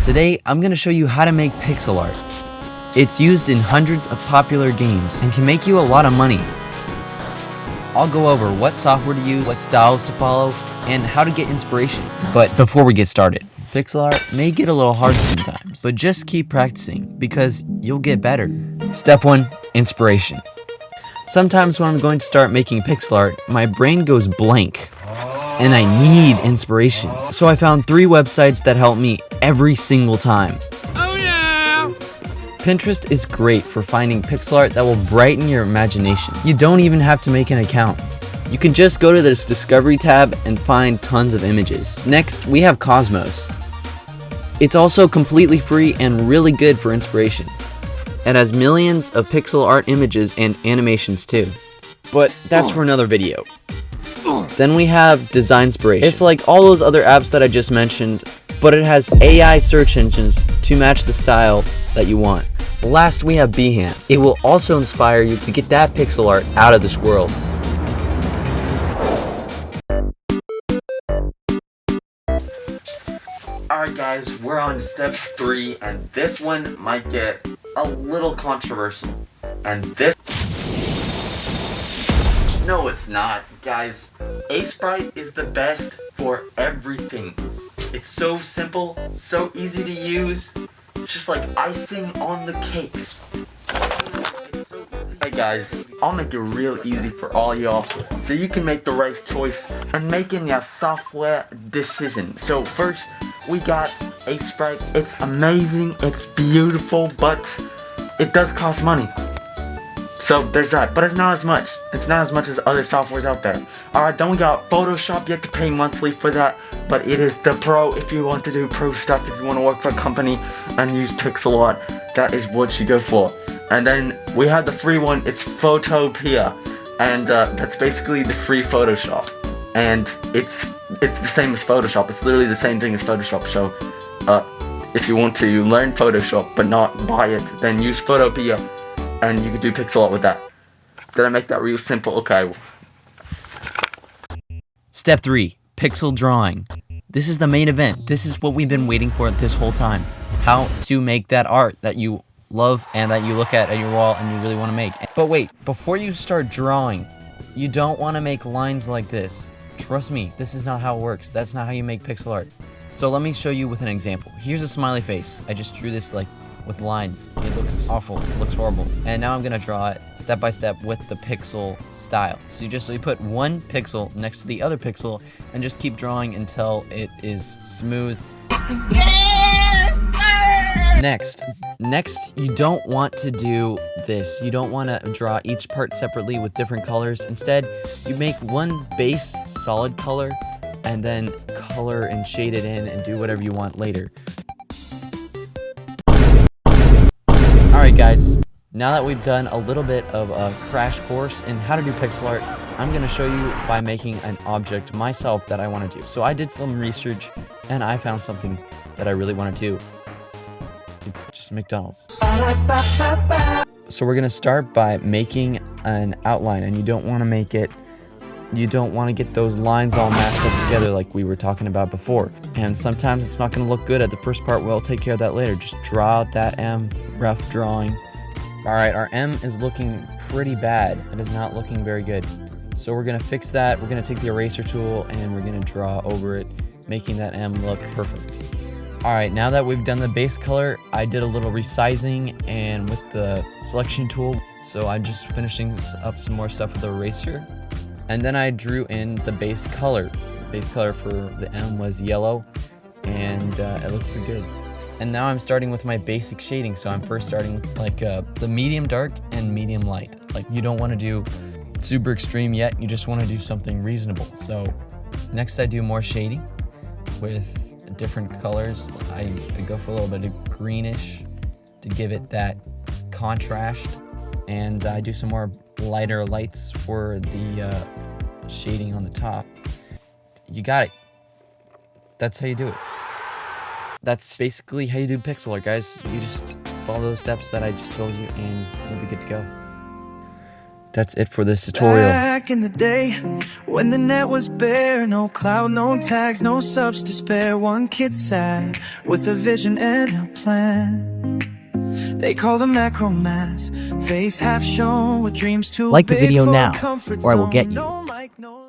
Today, I'm going to show you how to make pixel art. It's used in hundreds of popular games and can make you a lot of money. I'll go over what software to use, what styles to follow, and how to get inspiration. But before we get started, pixel art may get a little hard sometimes, but just keep practicing because you'll get better. Step 1, inspiration. Sometimes when I'm going to start making pixel art, my brain goes blank and I need inspiration. So I found 3 websites that help me every single time. Oh yeah! Pinterest is great for finding pixel art that will brighten your imagination. You don't even have to make an account. You can just go to this Discovery tab and find tons of images. Next, we have Cosmos. It's also completely free and really good for inspiration. It has millions of pixel art images and animations too. But that's for another video. Then we have Designspiration. It's like all those other apps that I just mentioned, but it has AI search engines to match the style that you want. Last, we have Behance. It will also inspire you to get that pixel art out of this world. Alright guys, we're on to step 3, and this one might get a little controversial. And this... No, it's not. Guys, Aseprite is the best for everything. It's so simple, so easy to use. It's just like icing on the cake. It's so easy. Hey guys, I'll make it real easy for all y'all so you can make the right choice and making your software decision. So first, we got Aseprite. It's amazing, it's beautiful, but it does cost money. So there's that, but it's not as much. It's not as much as other softwares out there. Alright, then we got Photoshop. You have to pay monthly for that, but it is the pro if you want to do pro stuff, if you want to work for a company and use pixel art. That is what you go for. And then we have the free one, it's Photopea, and that's basically the free Photoshop. And it's the same as Photoshop. It's literally the same thing as Photoshop. So if you want to learn Photoshop but not buy it, then use Photopea. And you can do pixel art with that. Did I make that real simple? Okay. Step 3, pixel drawing. This is the main event. This is what we've been waiting for this whole time. How to make that art that you love and that you look at your wall and you really want to make. But wait, before you start drawing, you don't want to make lines like this. Trust me, this is not how it works. That's not how you make pixel art. So let me show you with an example. Here's a smiley face. I just drew this like with lines. It looks awful, it looks horrible. And now I'm gonna draw it step by step with the pixel style. So you put one pixel next to the other pixel and just keep drawing until it is smooth. Next, you don't want to do this. You don't want to draw each part separately with different colors. Instead, you make one base solid color and then color and shade it in and do whatever you want later. Alright guys, now that we've done a little bit of a crash course in how to do pixel art, I'm going to show you by making an object myself that I want to do. So I did some research and I found something that I really want to do. It's just McDonald's. So we're going to start by making an outline, and you don't want to get those lines all mashed up together like we were talking about before. And sometimes it's not going to look good at the first part. We'll take care of that later. Just draw out that M, rough drawing. Alright, our M is looking pretty bad. It is not looking very good. So we're going to fix that. We're going to take the eraser tool and we're going to draw over it, making that M look perfect. Alright, now that we've done the base color, I did a little resizing and with the selection tool. So I'm just finishing up some more stuff with the eraser. And then I drew in the base color. The base color for the M was yellow, and it looked pretty good. And now I'm starting with my basic shading. So I'm first starting with like the medium dark and medium light. Like you don't want to do super extreme yet, you just want to do something reasonable. So next I do more shading with different colors. I go for a little bit of greenish to give it that contrast. And I do some more lighter lights for the shading on the top. You got it. That's how you do it. That's basically how you do pixel art, guys. You just follow those steps that I just told you and you'll be good to go. that's it for this tutorial. Back in the day, when the net was bare, no cloud, no tags, no subs to spare. One kid sat with a vision and a plan. They call them Macromas, face half shown with dreams too Like the big video for a now, comfort or I will zone. get you. No mic, no